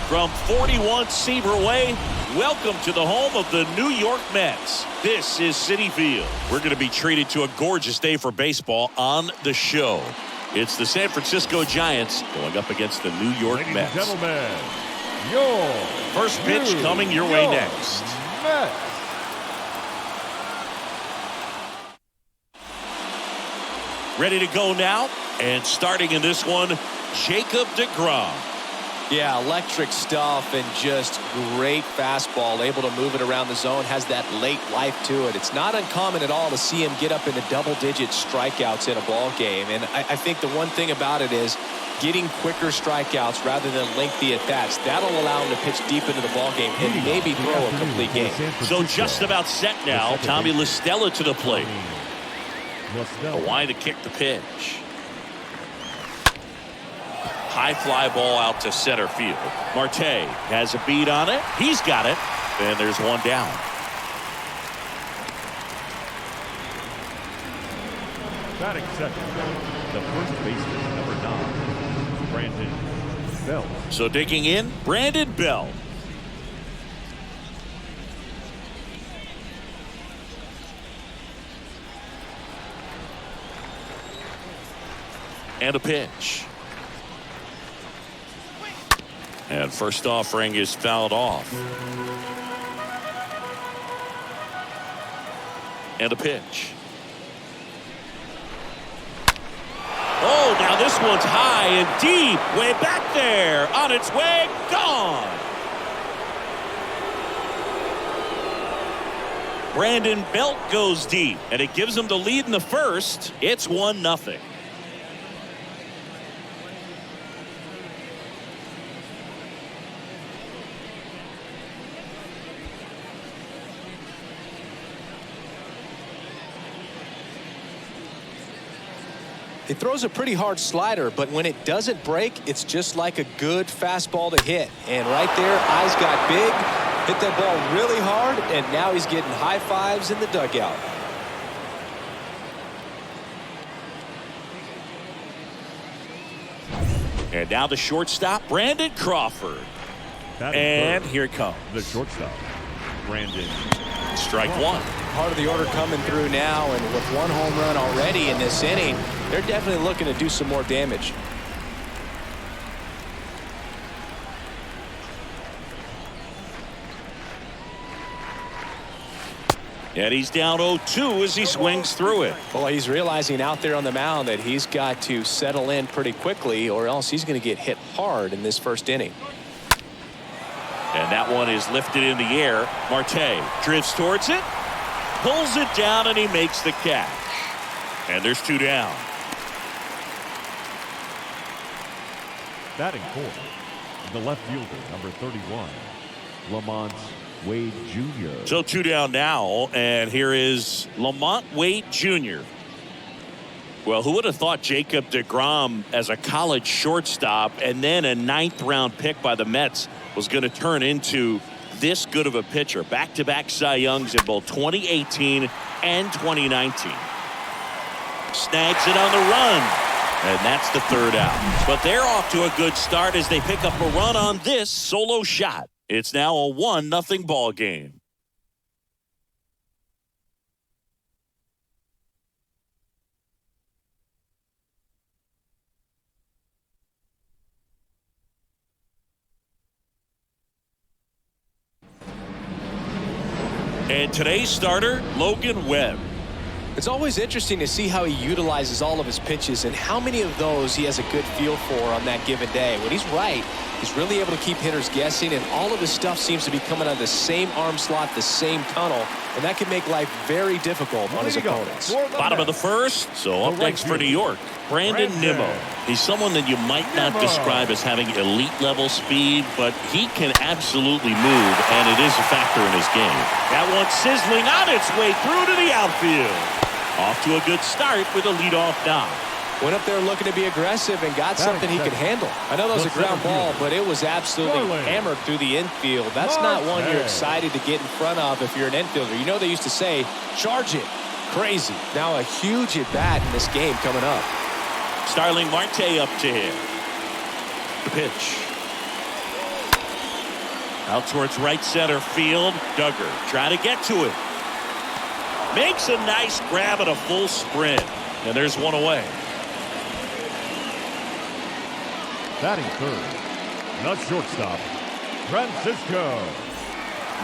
From 41 Seaver Way, welcome to the home of the New York Mets. This is Citi Field. We're going to be treated to a gorgeous day for baseball on the show. It's the San Francisco Giants going up against the New York Mets. Ladies and gentlemen, your first pitch coming your way next. Mets. Ready to go now, and starting in this one, Jacob DeGrom. Yeah, electric stuff and just great fastball, able to move it around the zone, has that late life to it. It's not uncommon at all to see him get up into double-digit strikeouts in a ball game, and I think the one thing about it is getting quicker strikeouts rather than lengthy at-bats. That'll allow him to pitch deep into the ball game and maybe throw a complete game. So just about set now. Tommy La Stella to the plate. Hawaii to kick the pitch. High fly ball out to center field. Marte has a beat on it. He's got it. And there's one down. Batting second, the first baseman, number 9, Brandon Bell. So digging in, Brandon Bell. And a pitch. And first offering is fouled off. And a pitch. Oh, now this one's high and deep. Way back there. On its way. Gone. Brandon Belt goes deep. And it gives him the lead in the first. It's 1-0. He throws a pretty hard slider, but when it doesn't break, it's just like a good fastball to hit. And right there, eyes got big, hit that ball really hard, and now he's getting high fives in the dugout. And now the shortstop, Brandon Crawford. And here it comes. The shortstop, Brandon. Strike one. Part of the order coming through now, and with one home run already in this inning, they're definitely looking to do some more damage. And he's down 0-2 as he swings through it. Well, he's realizing out there on the mound that he's got to settle in pretty quickly, or else he's going to get hit hard in this first inning. And that one is lifted in the air. Marte drifts towards it, pulls it down, and he makes the catch. And there's 2 down. Batting fourth, the left fielder, number 31, Lamont Wade Jr. So 2 down now, and here is Lamont Wade Jr. Well, who would have thought Jacob DeGrom as a college shortstop and then a 9th-round pick by the Mets was going to turn into this good of a pitcher? Back-to-back Cy Youngs in both 2018 and 2019. Snags it on the run, and that's the 3rd out. But they're off to a good start as they pick up a run on this solo shot. It's now a 1-0 ball game. And today's starter, Logan Webb. It's always interesting to see how he utilizes all of his pitches and how many of those he has a good feel for on that given day. When he's right, he's really able to keep hitters guessing, and all of his stuff seems to be coming out of the same arm slot, the same tunnel, and that can make life very difficult on his opponents. Bottom of the first, so up next for New York, Brandon Nimmo. He's someone that you might not describe as having elite level speed, but he can absolutely move, and it is a factor in his game. That one sizzling on its way through to the outfield. Off to a good start with a leadoff knock. Went up there looking to be aggressive and got something he could handle. I know that was a ground ball, but it was absolutely hammered through the infield. That's not one you're excited to get in front of if you're an infielder. You know they used to say, charge it. Crazy. Now a huge at-bat in this game coming up. Starling Marte up to him. The pitch. Out towards right center field. Duggar trying to get to it. Makes a nice grab at a full sprint. And there's one away. Batting third, the shortstop, Francisco.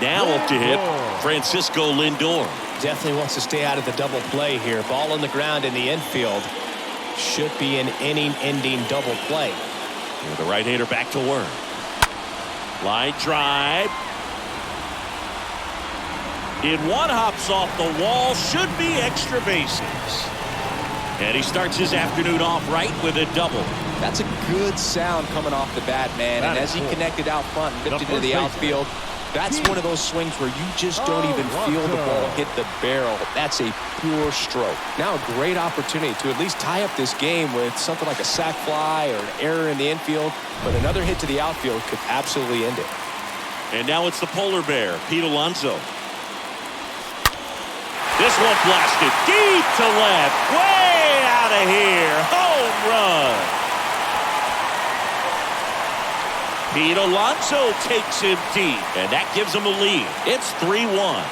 Now up to hit Francisco Lindor. Definitely wants to stay out of the double play here. Ball on the ground in the infield. Should be an inning-ending double play. The right-hander back to work. Line drive. In one, hops off the wall. Should be extra bases. And he starts his afternoon off right with a double. That's a good sound coming off the bat, man. And as he connected out front and lifted to the outfield, that's one of those swings where you just don't even feel the ball hit the barrel. That's a pure stroke. Now a great opportunity to at least tie up this game with something like a sac fly or an error in the infield. But another hit to the outfield could absolutely end it. And now it's the polar bear, Pete Alonso. This one blasted deep to left. Way out of here. Home run. Pete Alonso takes him deep, and that gives him a lead. It's 3-1.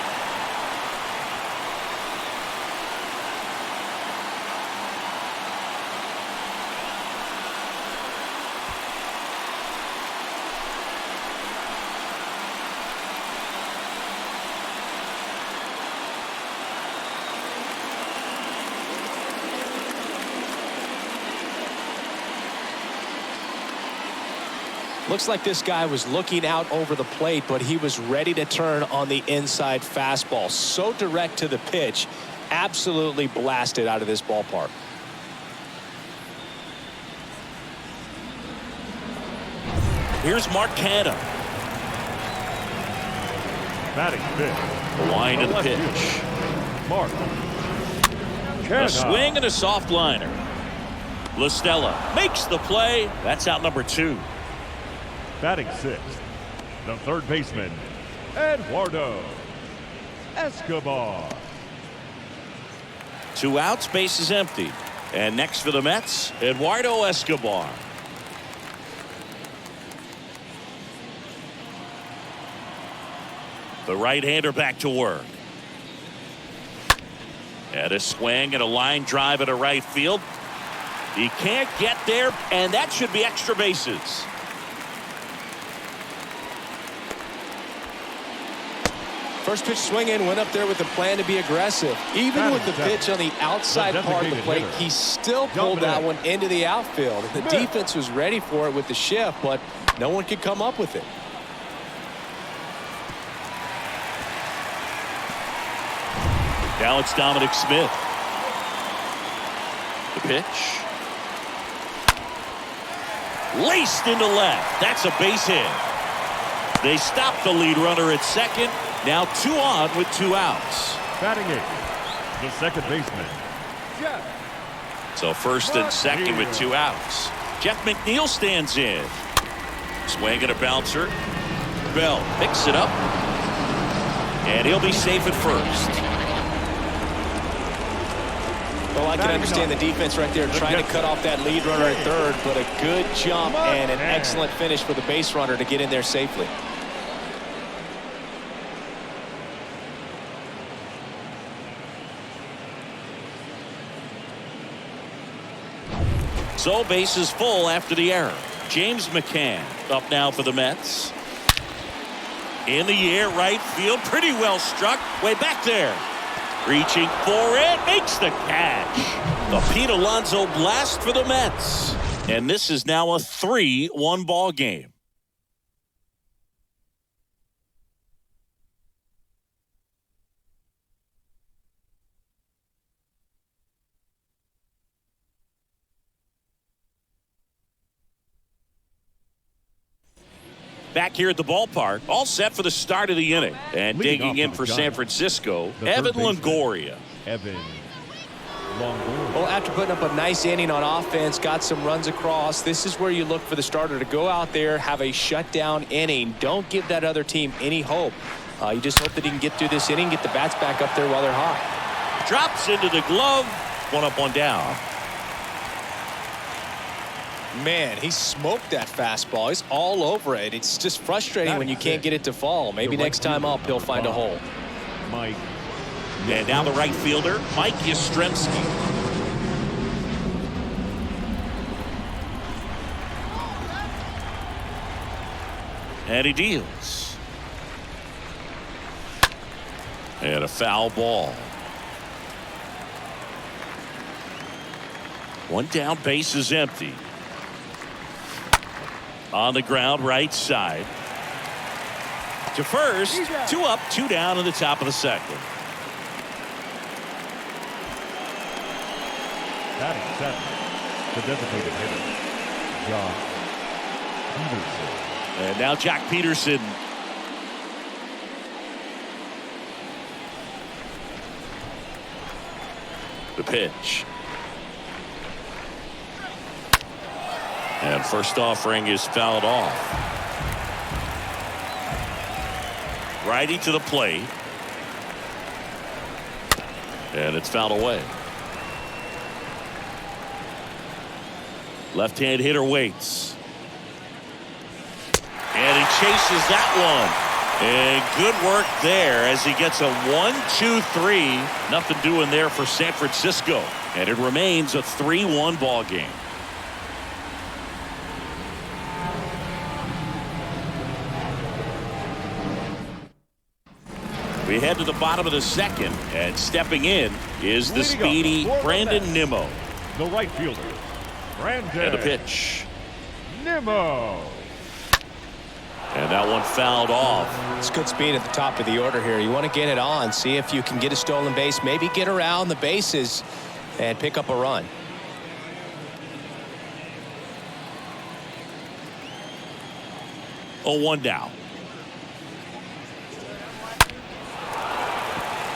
Looks like this guy was looking out over the plate, but he was ready to turn on the inside fastball. So direct to the pitch. Absolutely blasted out of this ballpark. Here's Mark Canha. Batting fifth, The line to the pitch. Mark A swing and a soft liner. La Stella makes the play. That's out number 2. Batting sixth, the third baseman, Eduardo Escobar. 2 outs, base is empty. And next for the Mets, Eduardo Escobar. The right-hander back to work. And a swing and a line drive at a right field. He can't get there, and that should be extra bases. First pitch swinging, went up there with the plan to be aggressive. Even with the pitch on the outside part of the plate, he still pulled that one into the outfield. The defense was ready for it with the shift, but no one could come up with it. Now it's Dominic Smith. The pitch. Laced into left. That's a base hit. They stop the lead runner at second. Now 2 on with 2 outs. Batting eighth, the second baseman, Jeff. So first and second with 2 outs. Jeff McNeil stands in. Swing and a bouncer. Bell picks it up. And he'll be safe at first. Well, I can understand the defense right there trying to cut off that lead runner at third, but a good jump and an excellent finish for the base runner to get in there safely. So base is full after the error. James McCann up now for the Mets. In the air, right field, pretty well struck. Way back there. Reaching for it, makes the catch. The Pete Alonso blast for the Mets. And this is now a 3-1 ball game. Back here at the ballpark, all set for the start of the inning. And digging in for San Francisco, Evan Longoria. Well, after putting up a nice inning on offense, got some runs across, this is where you look for the starter to go out there, have a shutdown inning. Don't give that other team any hope. You just hope that he can get through this inning, get the bats back up there while they're hot. Drops into the glove. 1 up, 1 down. Man, he smoked that fastball. He's all over it. It's just frustrating when you can't get it to fall. Maybe next time up he'll find a hole. Mike. And now the right fielder, Mike Yastrzemski. And he deals. And a foul ball. One down, base is empty. On the ground, right side. To first, 2 up, 2 down in the top of the second. Batting seventh, the designated hitter, Josh Peterson. And now Jack Peterson. The pitch. And first offering is fouled off. Righty to the plate. And it's fouled away. Left-hand hitter waits. And he chases that one. And good work there as he gets a 1-2-3. Nothing doing there for San Francisco. And it remains a 3-1 ball game. We head to the bottom of the second, and stepping in is the speedy Brandon Nimmo. The right fielder, Brandon. And the pitch. Nimmo. And that one fouled off. It's good speed at the top of the order here. You want to get it on, see if you can get a stolen base, maybe get around the bases and pick up a run. Oh, 1 down.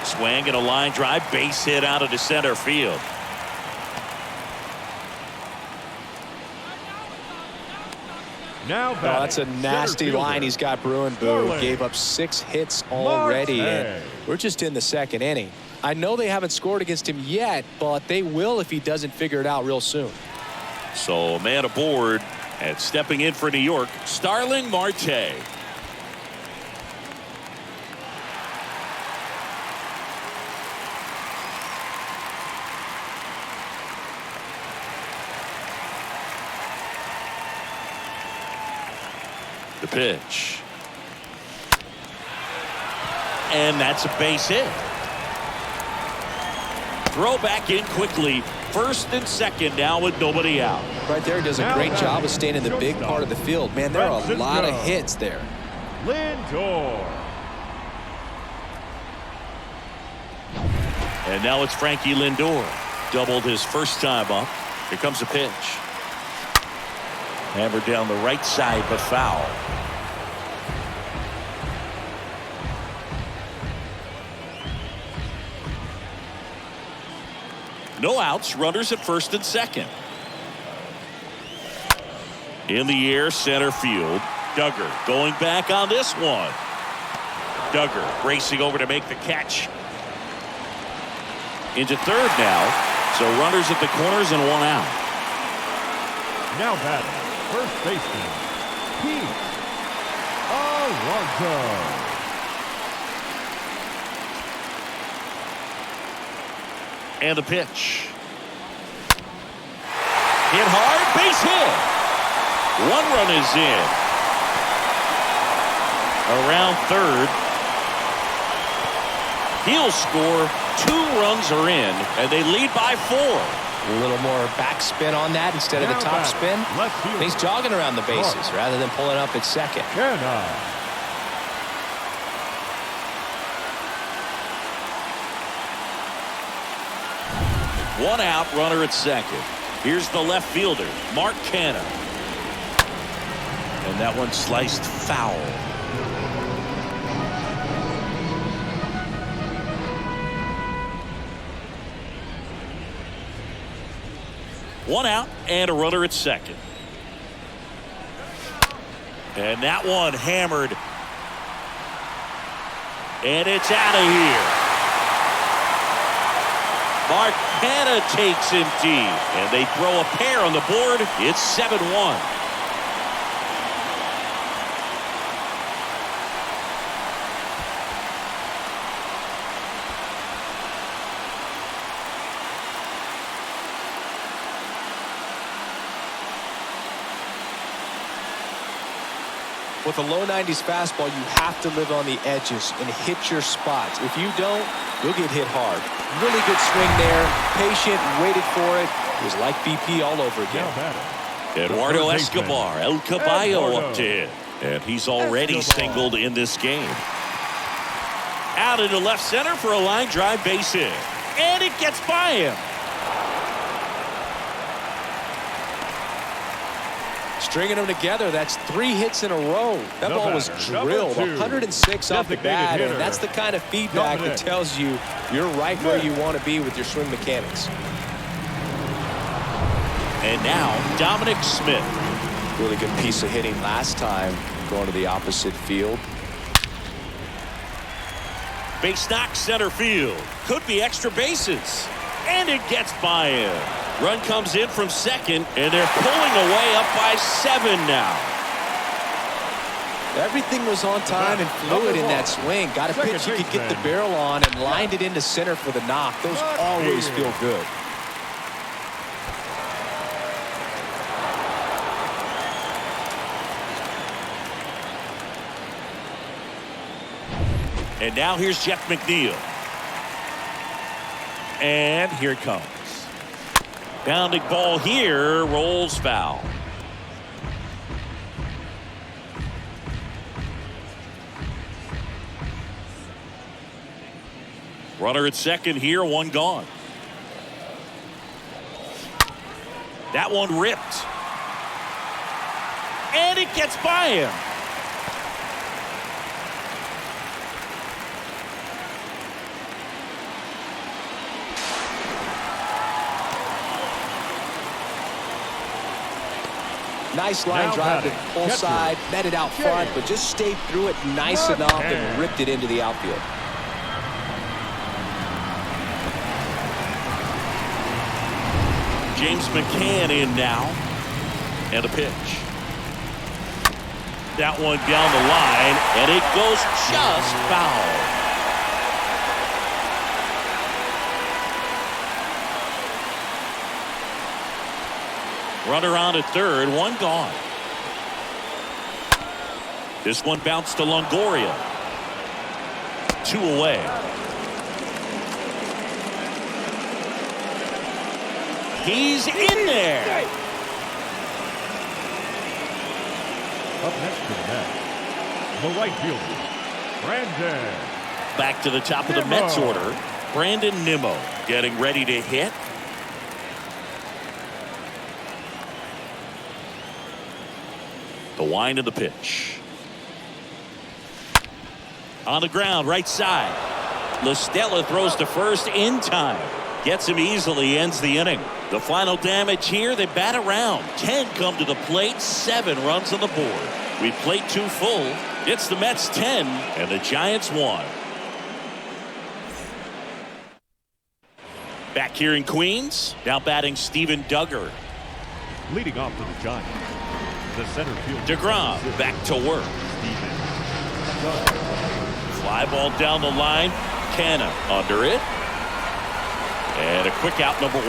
Swing and a line drive, base hit out into center field. Now that's a nasty line he's got brewing, Boo. Gave up 6 hits already, and we're just in the second inning. I know they haven't scored against him yet, but they will if he doesn't figure it out real soon. So man aboard, and stepping in for New York, Starling Marte. The pitch. And that's a base hit. Throw back in quickly. First and second now with nobody out. Right there, does a great job of staying in the big part of the field. Man, there are a lot of hits there. Lindor. And now it's Frankie Lindor. Doubled his first time up. Here comes the pitch. Hammered down the right side, but foul. No outs, runners at first and second. In the air, center field. Duggar going back on this one. Duggar racing over to make the catch. Into third now. So runners at the corners and 1 out. Now batting, first baseman, Pete Alonso. And the pitch. Hit hard, base hit. 1 run is in. Around third. He'll score. 2 runs are in, and they lead by 4. A little more backspin on that instead of the top spin. He's jogging around the bases rather than pulling up at second. Kenna. 1 out, runner at second. Here's the left fielder, Mark Canha. And that one sliced foul. One out and a runner at second. And that one hammered. And it's out of here. Marcana takes him deep, and they throw a pair on the board. It's 7-1. With a low 90s fastball, you have to live on the edges and hit your spots. If you don't, you'll get hit hard. Really good swing there. Patient, waited for it. It was like BP all over again. Eduardo Escobar, El Caballo up to hit. And he's already singled in this game. Out into left center for a line drive base hit. And it gets by him. Stringing them together, that's 3 hits in a row. That ball was drilled, 106 off the bat, and that's the kind of feedback that tells you you're right where you want to be with your swing mechanics. And now, Dominic Smith. Really good piece of hitting last time, going to the opposite field. Base knock center field. Could be extra bases. And it gets by him. Run comes in from second, and they're pulling away up by 7 now. Everything was on time and fluid in that swing. Got a pitch you could get the barrel on and lined it into center for the knock. Those always feel good. And now here's Jeff McNeil. And here it comes. Bounding ball here, rolls foul. Runner at second here, 1 gone. That one ripped. And it gets by him. Nice line drive to the full side, met it out front, but just stayed through it nice enough and ripped it into the outfield. James McCann in now. And a pitch. That one down the line, and it goes just foul. Runner on at third, 1 gone. This one bounced to Longoria. 2 away. He's in there. Up next to the net, the right fielder, Brandon. Back to the top of the Mets order. Brandon Nimmo getting ready to hit. The wind of the pitch. On the ground, right side. LaStella throws to first in time. Gets him easily, ends the inning. The final damage here, they bat around. 10 come to the plate, 7 runs on the board. We played 2 full. It's the Mets 10 and the Giants 1. Back here in Queens, now batting Steven Duggar. Leading off for the Giants, the center field. DeGrom back to work. Fly ball down the line. Canna under it. And a quick out, number 1.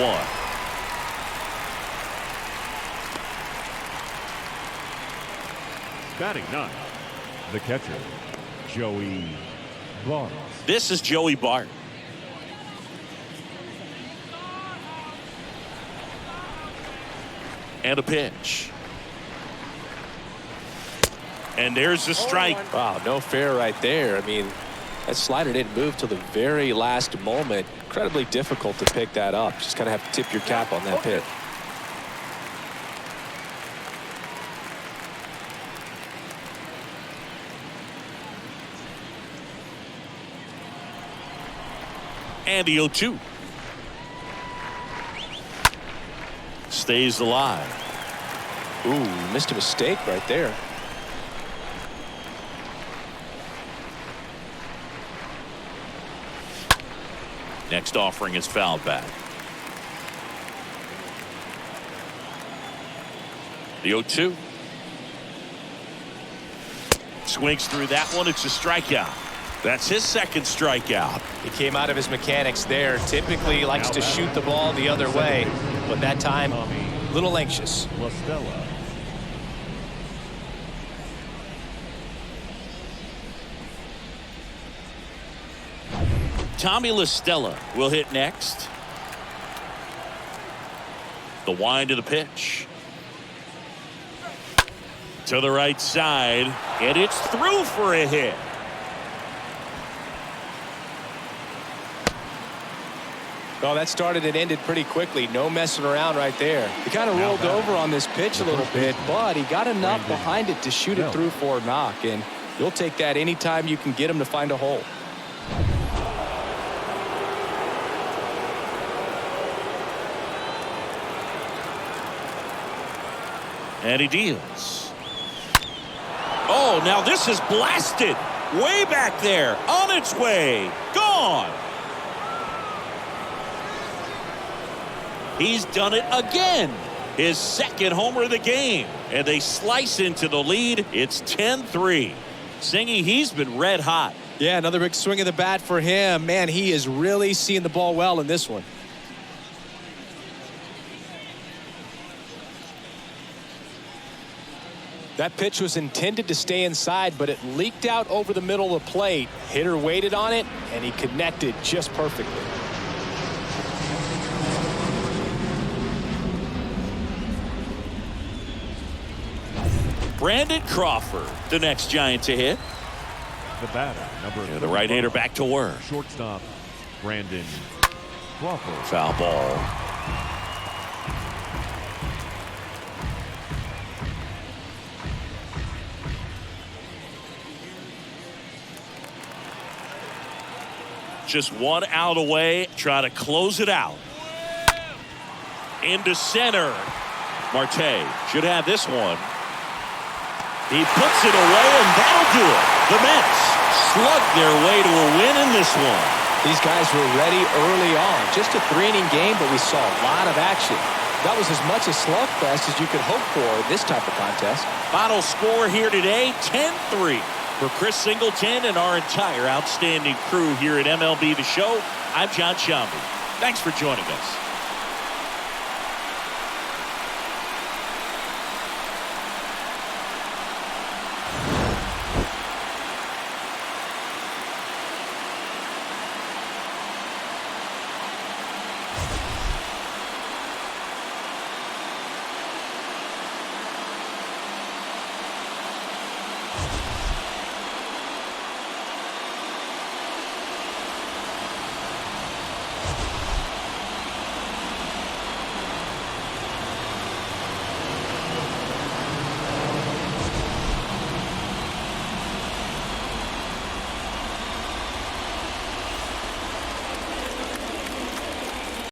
Batting 9, the catcher, Joey Bart. This is Joey Bart. And a pitch. And there's the strike. Wow, no fair right there. I mean, that slider didn't move till the very last moment. Incredibly difficult to pick that up. Just kind of have to tip your cap on that pitch. And the 0-2. Stays alive. Ooh, missed a mistake right there. Next offering is fouled back. The 0-2. Swings through that one. It's a strikeout. That's his second strikeout. He came out of his mechanics there. Typically likes to shoot the ball the other way, but that time a little anxious. LaStella. Tommy LaStella will hit next. The wind of the pitch. To the right side, and it's through for a hit. Well, that started and ended pretty quickly. No messing around right there. He kind of rolled over on this pitch a little bit, but he got enough behind it to shoot it through for a knock, and you'll take that anytime you can get him to find a hole. And he deals. Oh, now this is blasted. Way back there. On its way. Gone. He's done it again. His second homer of the game. And they slice into the lead. It's 10-3. Singy, he's been red hot. Yeah, another big swing of the bat for him. Man, he is really seeing the ball well in this one. That pitch was intended to stay inside, but it leaked out over the middle of the plate. Hitter waited on it, and he connected just perfectly. Brandon Crawford, the next Giant to hit. The batter, number The right-hander back to work. Shortstop, Brandon Crawford. Foul ball. Just one out away. Try to close it out. Into center. Marte should have this one. He puts it away, and that'll do it. The Mets slug their way to a win in this one. These guys were ready early on. Just a 3-inning game, but we saw a lot of action. That was as much a slugfest as you could hope for in this type of contest. Final score here today, 10-3. For Chris Singleton and our entire outstanding crew here at MLB The Show, I'm John Shambi. Thanks for joining us.